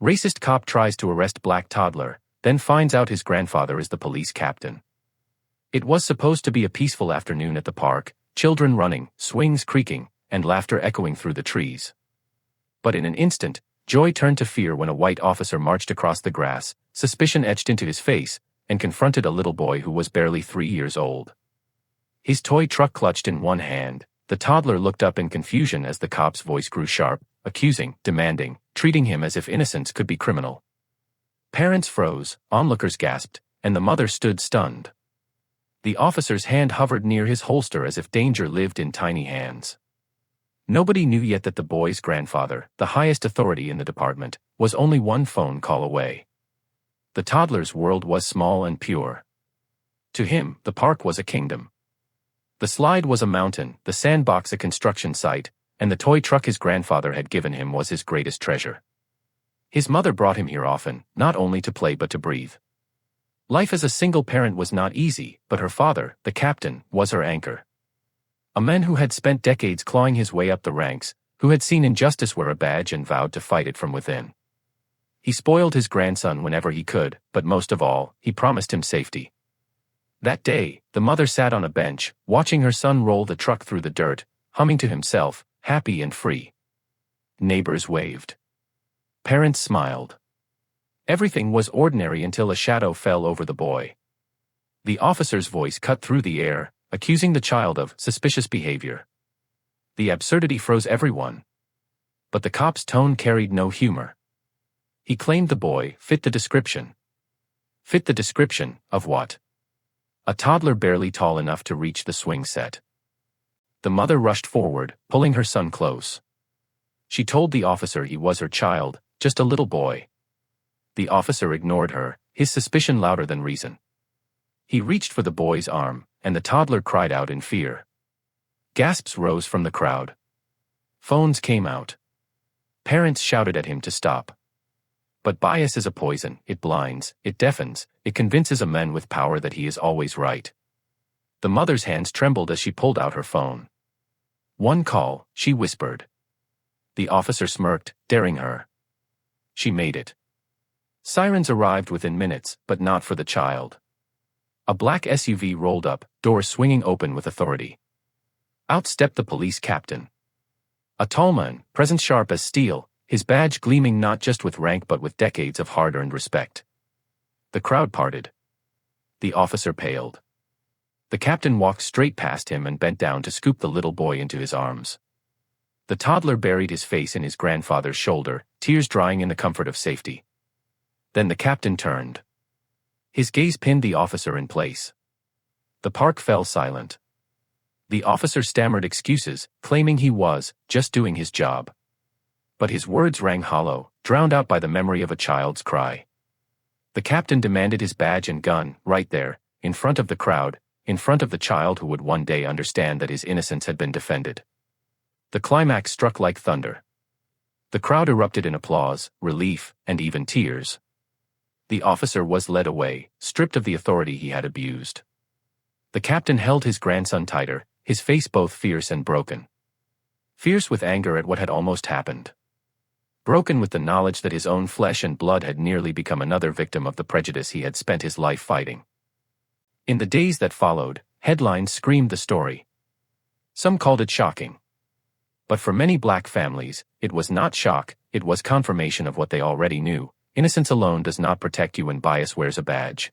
Racist cop tries to arrest black toddler, then finds out his grandfather is the police captain. It was supposed to be a peaceful afternoon at the park, children running, swings creaking, and laughter echoing through the trees. But in an instant, joy turned to fear when a white officer marched across the grass, suspicion etched into his face, and confronted a little boy who was barely 3 years old. His toy truck clutched in one hand. The toddler looked up in confusion as the cop's voice grew sharp, accusing, demanding, treating him as if innocence could be criminal. Parents froze, onlookers gasped, and the mother stood stunned. The officer's hand hovered near his holster as if danger lived in tiny hands. Nobody knew yet that the boy's grandfather, the highest authority in the department, was only one phone call away. The toddler's world was small and pure. To him, the park was a kingdom. The slide was a mountain, the sandbox a construction site, and the toy truck his grandfather had given him was his greatest treasure. His mother brought him here often, not only to play but to breathe. Life as a single parent was not easy, but her father, the captain, was her anchor. A man who had spent decades clawing his way up the ranks, who had seen injustice wear a badge and vowed to fight it from within. He spoiled his grandson whenever he could, but most of all, he promised him safety. That day, the mother sat on a bench, watching her son roll the truck through the dirt, humming to himself, happy and free. Neighbors waved. Parents smiled. Everything was ordinary until a shadow fell over the boy. The officer's voice cut through the air, accusing the child of suspicious behavior. The absurdity froze everyone. But the cop's tone carried no humor. He claimed the boy fit the description. Fit the description of what? A toddler barely tall enough to reach the swing set. The mother rushed forward, pulling her son close. She told the officer he was her child, just a little boy. The officer ignored her, his suspicion louder than reason. He reached for the boy's arm, and the toddler cried out in fear. Gasps rose from the crowd. Phones came out. Parents shouted at him to stop. But bias is a poison. It blinds, it deafens, it convinces a man with power that he is always right. The mother's hands trembled as she pulled out her phone. One call, she whispered. The officer smirked, daring her. She made it. Sirens arrived within minutes, but not for the child. A black SUV rolled up, doors swinging open with authority. Out stepped the police captain. A tall man, presence sharp as steel, his badge gleaming not just with rank but with decades of hard-earned respect. The crowd parted. The officer paled. The captain walked straight past him and bent down to scoop the little boy into his arms. The toddler buried his face in his grandfather's shoulder, tears drying in the comfort of safety. Then the captain turned. His gaze pinned the officer in place. The park fell silent. The officer stammered excuses, claiming he was just doing his job. But his words rang hollow, drowned out by the memory of a child's cry. The captain demanded his badge and gun, right there, in front of the crowd, in front of the child who would one day understand that his innocence had been defended. The climax struck like thunder. The crowd erupted in applause, relief, and even tears. The officer was led away, stripped of the authority he had abused. The captain held his grandson tighter, his face both fierce and broken. Fierce with anger at what had almost happened. Broken with the knowledge that his own flesh and blood had nearly become another victim of the prejudice he had spent his life fighting. In the days that followed, headlines screamed the story. Some called it shocking. But for many black families, it was not shock, it was confirmation of what they already knew. Innocence alone does not protect you when bias wears a badge.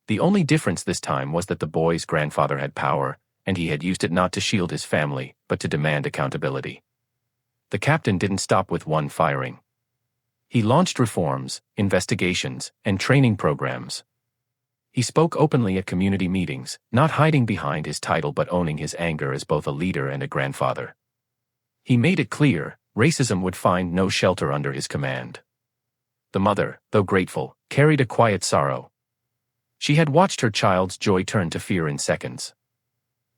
The only difference this time was that the boy's grandfather had power, and he had used it not to shield his family, but to demand accountability. The captain didn't stop with one firing. He launched reforms, investigations, and training programs. He spoke openly at community meetings, not hiding behind his title but owning his anger as both a leader and a grandfather. He made it clear, racism would find no shelter under his command. The mother, though grateful, carried a quiet sorrow. She had watched her child's joy turn to fear in seconds.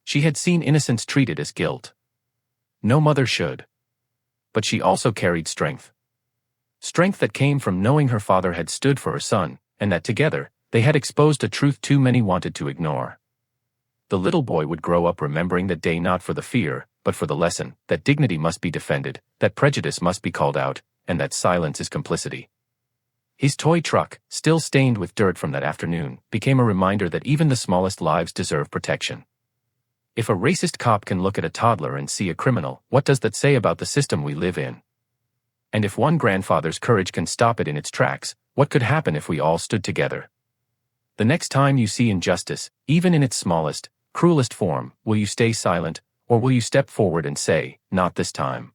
She had seen innocence treated as guilt. No mother should. But she also carried strength. Strength that came from knowing her father had stood for her son, and that together, they had exposed a truth too many wanted to ignore. The little boy would grow up remembering that day not for the fear, but for the lesson, that dignity must be defended, that prejudice must be called out, and that silence is complicity. His toy truck, still stained with dirt from that afternoon, became a reminder that even the smallest lives deserve protection. If a racist cop can look at a toddler and see a criminal, what does that say about the system we live in? And if one grandfather's courage can stop it in its tracks, what could happen if we all stood together? The next time you see injustice, even in its smallest, cruelest form, will you stay silent, or will you step forward and say, "Not this time"?